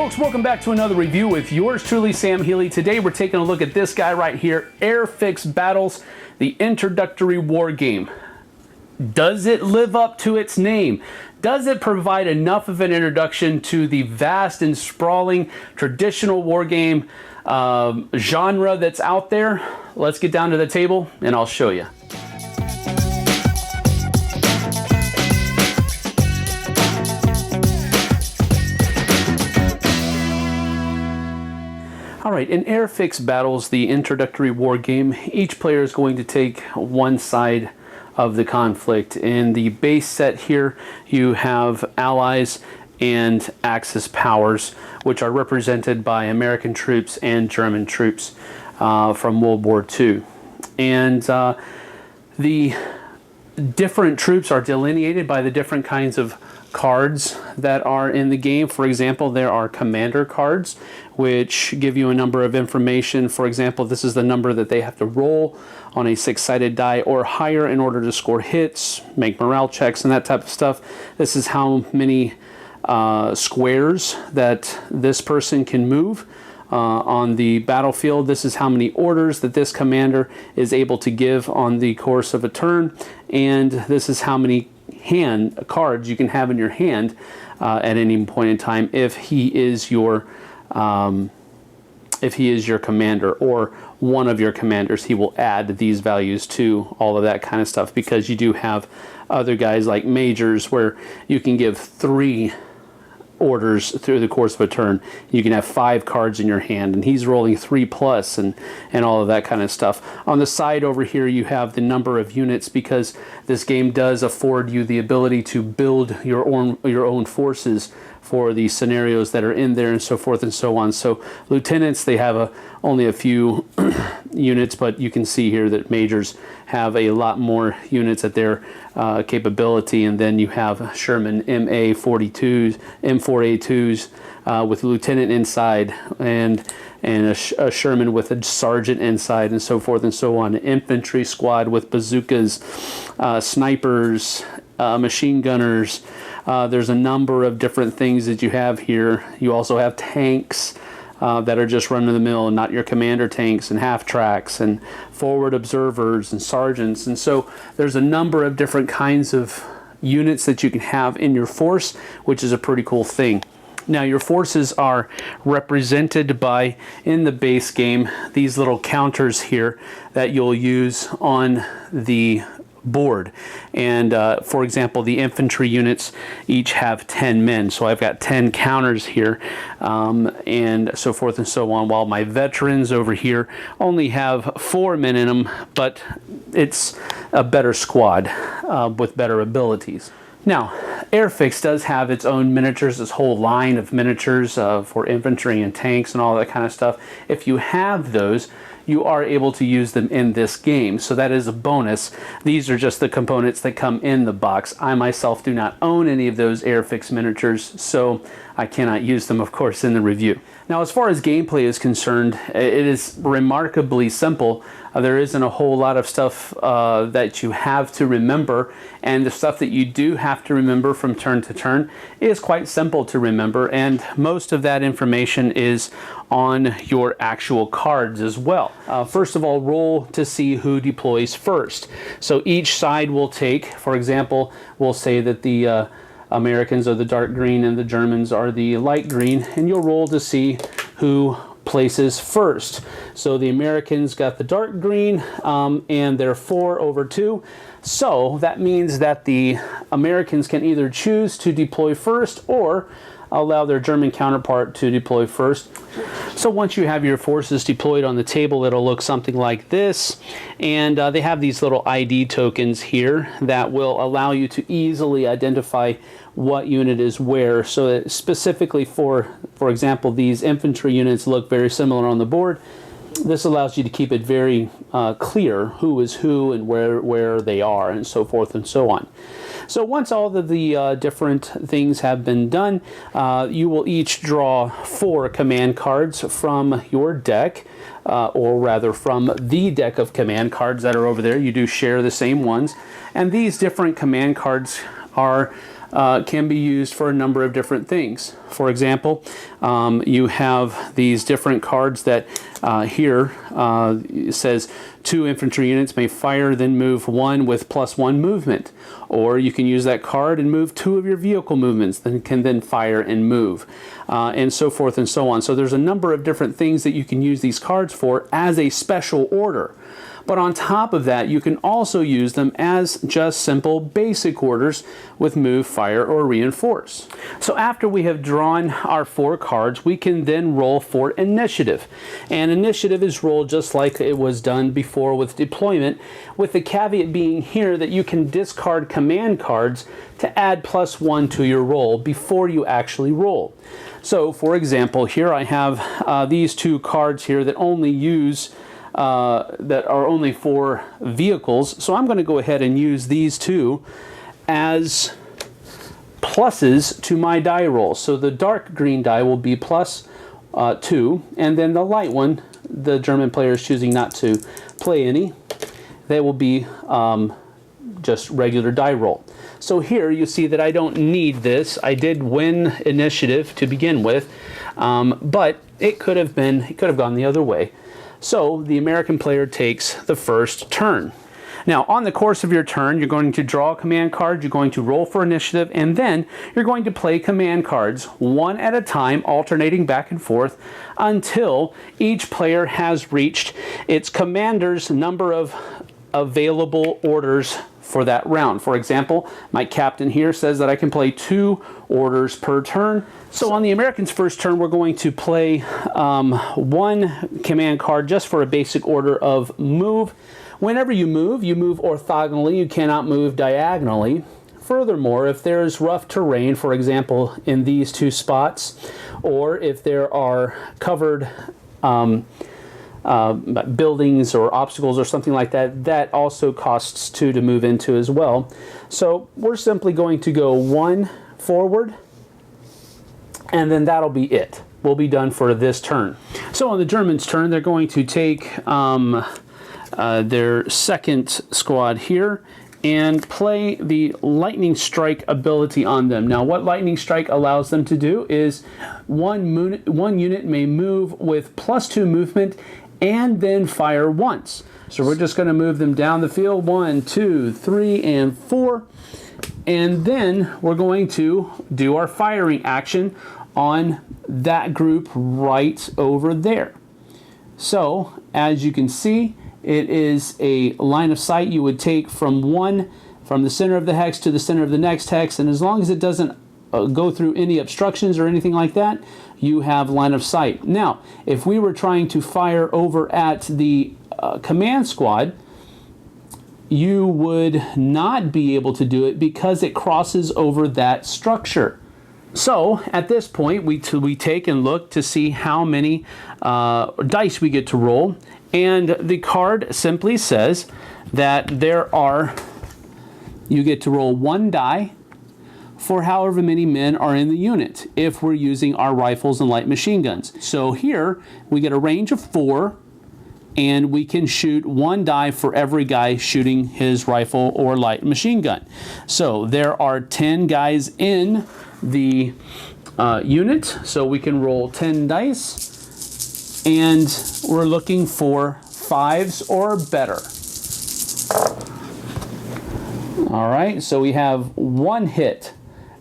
folks, welcome back to another review with yours truly, Sam Healey. Today we're taking a look at this guy right here, Airfix Battles, the Introductory War Game. Does it live up to its name? Does it provide enough of an introduction to the vast and sprawling traditional war game genre that's out there? Let's get down to the table and I'll show you. Alright, in Airfix Battles, the Introductory War Game, each player is going to take one side of the conflict. In the base set here, you have allies and Axis powers, which are represented by American troops and German troops from World War II. And the different troops are delineated by the different kinds of cards that are in the game. For example, there are commander cards, which give you a number of information. For example, this is the number that they have to roll on a 6-sided die or higher in order to score hits, make morale checks, and that type of stuff. This is how many squares that this person can move on the battlefield. This is how many orders that this commander is able to give on the course of a turn, and this is how many hand cards you can have in your hand at any point in time if he is your commander or one of your commanders. He will add these values to all of that kind of stuff, because you do have other guys like majors where you can give 3 orders through the course of a turn. You can have 5 cards in your hand and he's rolling 3+ and all of that kind of stuff. On the side over here you have the number of units, because this game does afford you the ability to build your own forces for the scenarios that are in there and so forth and so on. So lieutenants, they have only a few units, but you can see here that majors have a lot more units at their capability. And then you have Sherman MA-42s, M4A2s with a lieutenant inside, and a Sherman with a sergeant inside, and so forth and so on. An infantry squad with bazookas, snipers, machine gunners. There's a number of different things that you have here. You also have tanks that are just run-of-the-mill, not your commander tanks, and half-tracks, and forward observers, and sergeants. And so there's a number of different kinds of units that you can have in your force, which is a pretty cool thing. Now, your forces are represented by, in the base game, these little counters here that you'll use on the board. And for example, the infantry units each have 10 men, so I've got 10 counters here, and so forth and so on, while my veterans over here only have 4 men in them, but it's a better squad with better abilities. Now, Airfix does have its own miniatures, this whole line of miniatures for infantry and tanks and all that kind of stuff. If you have those, you are able to use them in this game, so that is a bonus. These are just the components that come in the box. I myself do not own any of those Airfix miniatures, so I cannot use them, of course, in the review. Now, as far as gameplay is concerned, it is remarkably simple. There isn't a whole lot of stuff that you have to remember, and the stuff that you do have to remember from turn to turn is quite simple to remember, and most of that information is on your actual cards as well. First of all, roll to see who deploys first. So each side will take, for example, we'll say that the Americans are the dark green and the Germans are the light green, and you'll roll to see who places first. So the Americans got the dark green, and they're 4/2. So that means that the Americans can either choose to deploy first or allow their German counterpart to deploy first. So once you have your forces deployed on the table, it'll look something like this, and they have these little ID tokens here that will allow you to easily identify what unit is where. So that specifically for example, these infantry units look very similar on the board. This allows you to keep it very clear who is who and where they are, and so forth and so on. So once all of the different things have been done, you will each draw 4 command cards from your deck, or rather from the deck of command cards that are over there. You do share the same ones, and these different command cards are can be used for a number of different things. For example, you have these different cards that here it says 2 infantry units may fire, then move 1 with +1 movement. Or you can use that card and move 2 of your vehicle movements, then can then fire and move, and so forth and so on. So there's a number of different things that you can use these cards for as a special order. But on top of that, you can also use them as just simple basic orders with move, fire, or reinforce. So after we have drawn our 4 cards, we can then roll for initiative. And initiative is rolled just like it was done before with deployment, with the caveat being here that you can discard command cards to add +1 to your roll before you actually roll. So for example, here I have these 2 cards here that only use that are only for vehicles. So I'm going to go ahead and use these 2 as pluses to my die roll. So the dark green die will be +2, and then the light one, the German player is choosing not to play any, they will be just regular die roll. So here you see that I don't need this. I did win initiative to begin with, but it could have gone the other way. So the American player takes the first turn. Now, on the course of your turn, you're going to draw a command card, you're going to roll for initiative, and then you're going to play command cards one at a time, alternating back and forth until each player has reached its commander's number of available orders for that round. For example, my captain here says that I can play 2 orders per turn. So on the Americans' first turn, we're going to play 1 command card just for a basic order of move. Whenever you move orthogonally, you cannot move diagonally. Furthermore, if there's rough terrain, for example, in these 2 spots, or if there are covered buildings or obstacles or something like that, that also costs 2 to move into as well. So we're simply going to go 1 forward, and then that'll be it. We'll be done for this turn. So on the Germans' turn, they're going to take their second squad here and play the Lightning Strike ability on them. Now, what Lightning Strike allows them to do is one unit may move with +2 movement and then fire once. So we're just going to move them down the field, 1, 2, 3, and 4. And then we're going to do our firing action on that group right over there. So as you can see, it is a line of sight you would take from the center of the hex to the center of the next hex, and as long as it doesn't go through any obstructions or anything like that, you have line of sight. Now, if we were trying to fire over at the command squad, you would not be able to do it because it crosses over that structure. So at this point, we take and look to see how many dice we get to roll, and the card simply says that you get to roll 1 die for however many men are in the unit if we're using our rifles and light machine guns. So here we get a range of 4, and we can shoot 1 die for every guy shooting his rifle or light machine gun. So there are 10 guys in the unit, so we can roll 10 dice, and we're looking for 5s or better. All right, so we have 1 hit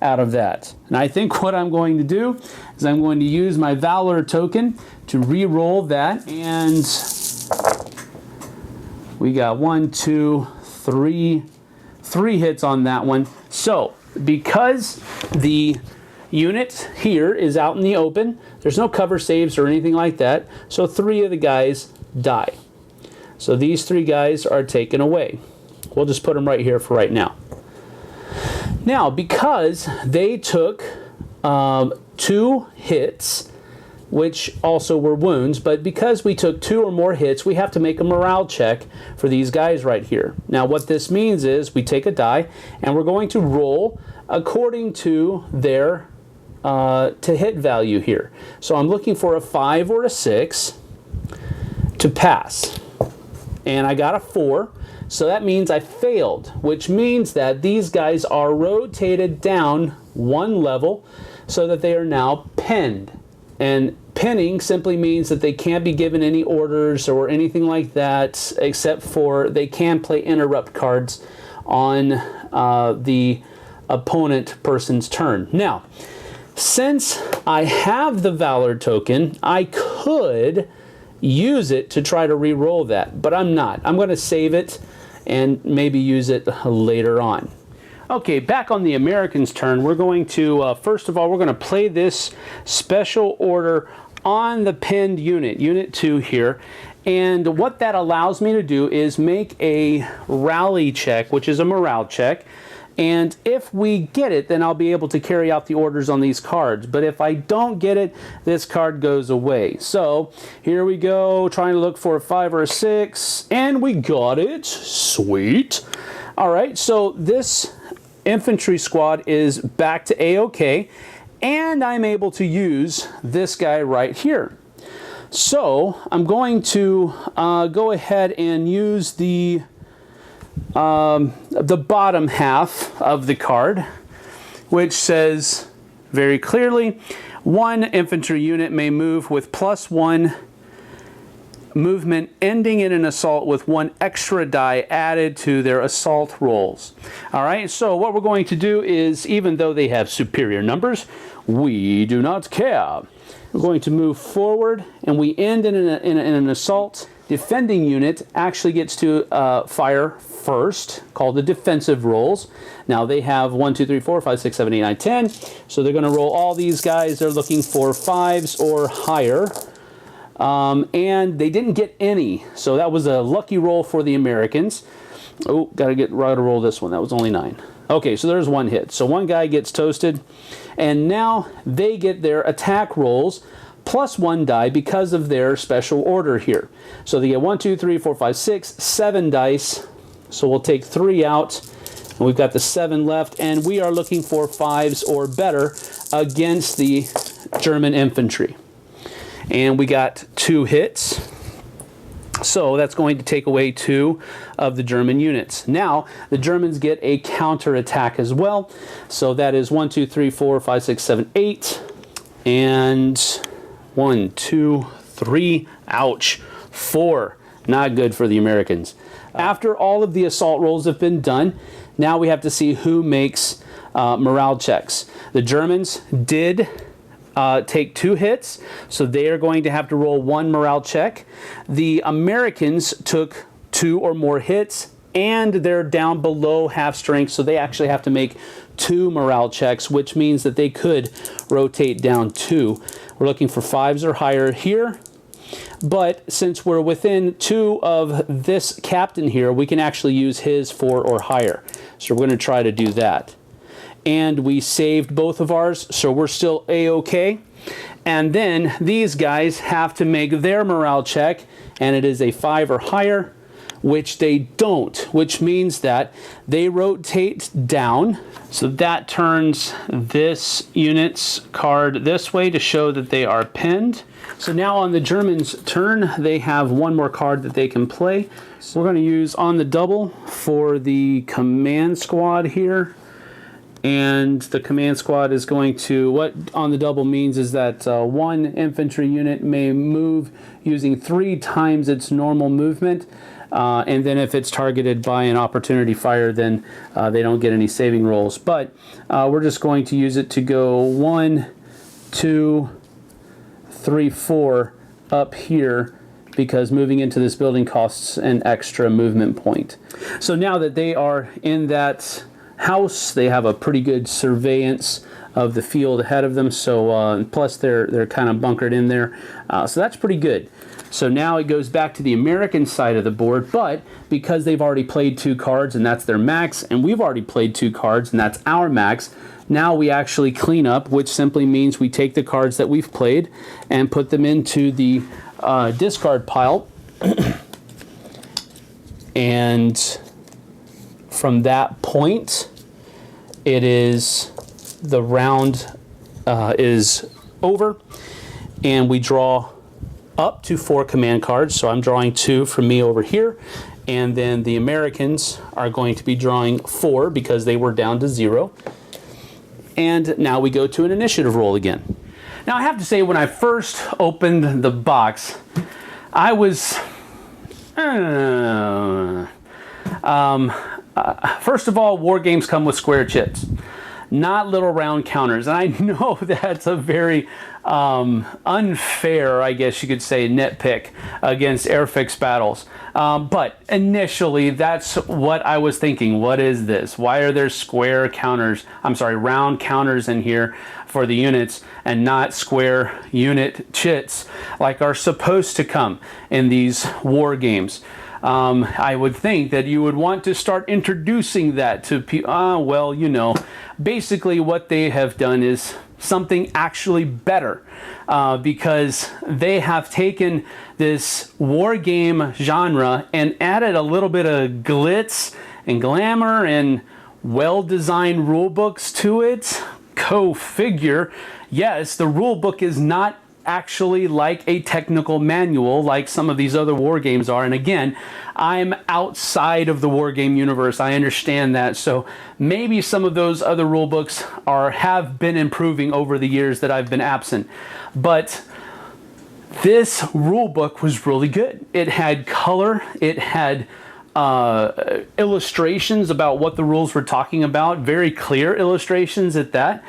out of that. And I think what I'm going to do is I'm going to use my Valor token to re-roll that, and we got 1, 2, 3 hits on that one. So because the unit here is out in the open, there's no cover saves or anything like that, so 3 of the guys die. So these 3 guys are taken away. We'll just put them right here for right now. Now, because they took 2 hits, which also were wounds, but because we took 2 or more hits, we have to make a morale check for these guys right here. Now, what this means is we take a die, and we're going to roll according to their to hit value here. So I'm looking for a 5 or a 6 to pass. and I got a 4. So that means I failed, which means that these guys are rotated down 1 level so that they are now pinned. And pinning simply means that they can't be given any orders or anything like that, except for they can play interrupt cards on the opponent person's turn. Now, since I have the Valor token, I could use it to try to re-roll that, but I'm not. I'm going to save it and maybe use it later on. Okay, back on the Americans' turn, we're going to, first of all, we're going to play this special order on the pinned unit, Unit 2 here. And what that allows me to do is make a rally check, which is a morale check. And if we get it, then I'll be able to carry out the orders on these cards. But if I don't get it, this card goes away. So here we go, trying to look for a 5 or a 6, and we got it. Sweet. All right, so this infantry squad is back to A-OK, and I'm able to use this guy right here. So I'm going to go ahead and use the bottom half of the card, which says very clearly, 1 infantry unit may move with +1 movement ending in an assault with 1 extra die added to their assault rolls. All right, so what we're going to do is, even though they have superior numbers, we do not care. We're going to move forward, and we end in an assault. Defending unit actually gets to fire first, called the defensive rolls. Now they have 1, 2, 3, 4, 5, 6, 7, 8, 9, 10. So they're going to roll all these guys. They're looking for 5s or higher. And they didn't get any. So that was a lucky roll for the Americans. Oh, gotta roll this one. That was only 9. Okay, so there's 1 hit. So 1 guy gets toasted. And now they get their attack rolls +1 die because of their special order here. So they get 1, 2, 3, 4, 5, 6, 7 dice. So we'll take 3 out. And we've got the 7 left. And we are looking for 5s or better against the German infantry. And we got 2 hits. So that's going to take away 2 of the German units. Now, the Germans get a counterattack as well. So that is 1, 2, 3, 4, 5, 6, 7, 8. And 1, 2, 3, ouch, 4. Not good for the Americans. After all of the assault rolls have been done, now we have to see who makes morale checks. The Germans did take 2 hits, so they are going to have to roll 1 morale check. The Americans took 2 or more hits, and they're down below half strength, so they actually have to make 2 morale checks, which means that they could rotate down 2. We're looking for 5s or higher here, but since we're within 2 of this captain here, we can actually use his 4 or higher. So we're going to try to do that. And we saved both of ours, so we're still A-OK. And then these guys have to make their morale check, and it is a 5 or higher, which they don't, which means that they rotate down. So that turns this unit's card this way to show that they are pinned. So now on the Germans' turn, they have 1 more card that they can play. So we're going to use on the double for the command squad here. And the command squad is going to, what on the double means is that 1 infantry unit may move using 3 times its normal movement. And then if it's targeted by an opportunity fire, then they don't get any saving rolls. But we're just going to use it to go 1, 2, 3, 4 up here, because moving into this building costs an extra movement point. So now that they are in that house, they have a pretty good surveillance of the field ahead of them. So plus they're kind of bunkered in there. So that's pretty good. So now it goes back to the American side of the board, but because they've already played 2 cards and that's their max, and we've already played 2 cards and that's our max, now we actually clean up, which simply means we take the cards that we've played and put them into the discard pile. And from that point, it is the round is over, and we draw up to 4 command cards. So I'm drawing 2 from me over here. And then the Americans are going to be drawing 4 because they were down to 0. And now we go to an initiative roll again. Now I have to say, when I first opened the box, I was... first of all, war games come with square chips, not little round counters. And I know that's a very unfair, I guess you could say, nitpick against Airfix battles. But initially, that's what I was thinking. What is this? Why are there square counters? I'm sorry, round counters in here for the units and not square unit chits like are supposed to come in these war games? I would think that you would want to start introducing that to people. Well, you know, basically what they have done is something actually better, because they have taken this war game genre and added a little bit of glitz and glamour and well-designed rule books to it. Go figure. Yes, the rule book is not actually like a technical manual like some of these other war games are. And again, I'm outside of the war game universe. I understand that. So maybe some of those other rule books have been improving over the years that I've been absent. But this rule book was really good. It had color. It had illustrations about what the rules were talking about, very clear illustrations at that.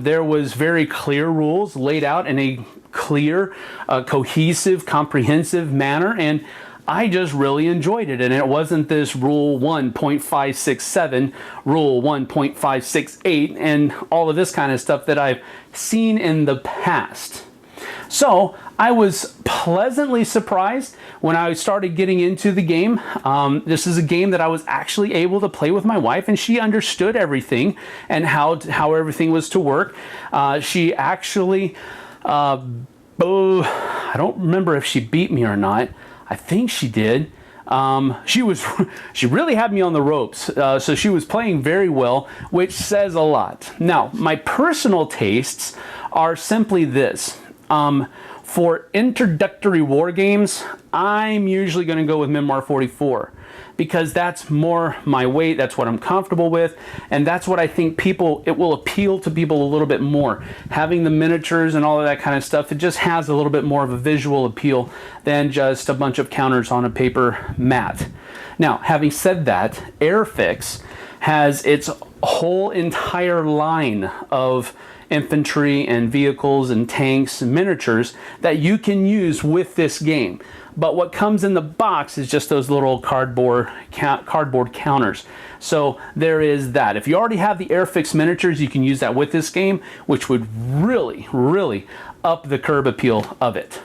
There was very clear rules laid out in a clear, cohesive, comprehensive manner, and I just really enjoyed it. And it wasn't this rule 1.567, rule 1.568, and all of this kind of stuff that I've seen in the past. So I was pleasantly surprised when I started getting into the game. This is a game that I was actually able to play with my wife, and she understood everything and how everything was to work. She actually, I don't remember if she beat me or not. I think she did. She really had me on the ropes, so she was playing very well, which says a lot. Now, my personal tastes are simply this. For introductory war games, I'm usually going to go with Memoir 44 because that's more my weight, that's what I'm comfortable with, and that's what I think it will appeal to people a little bit more. Having the miniatures and all of that kind of stuff, it just has a little bit more of a visual appeal than just a bunch of counters on a paper mat. Now, having said that, Airfix has its whole entire line of infantry and vehicles and tanks and miniatures that you can use with this game. But what comes in the box is just those little cardboard counters. So there is that. If you already have the Airfix miniatures, you can use that with this game, which would really, really up the curb appeal of it.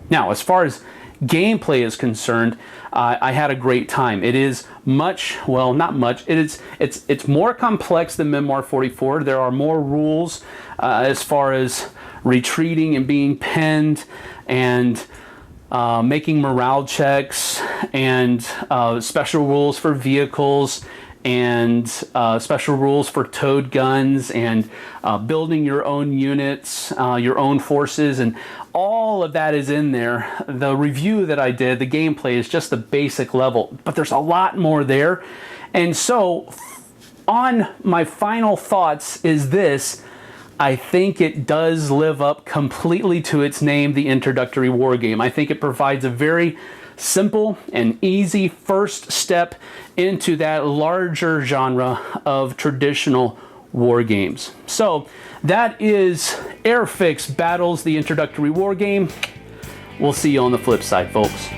Now, as far as gameplay is concerned, I had a great time. It is much, well, not much. It's more complex than Memoir 44. There are more rules as far as retreating and being pinned and making morale checks and special rules for vehicles and special rules for towed guns and building your own units, your own forces, and all of that is in there. The review that I did, the gameplay is just the basic level, but there's a lot more there. And so on my final thoughts is this: I think it does live up completely to its name, the Introductory War Game. I think it provides a very simple and easy first step into that larger genre of traditional war games. So that is Airfix Battles, the Introductory War Game. We'll see you on the flip side, folks.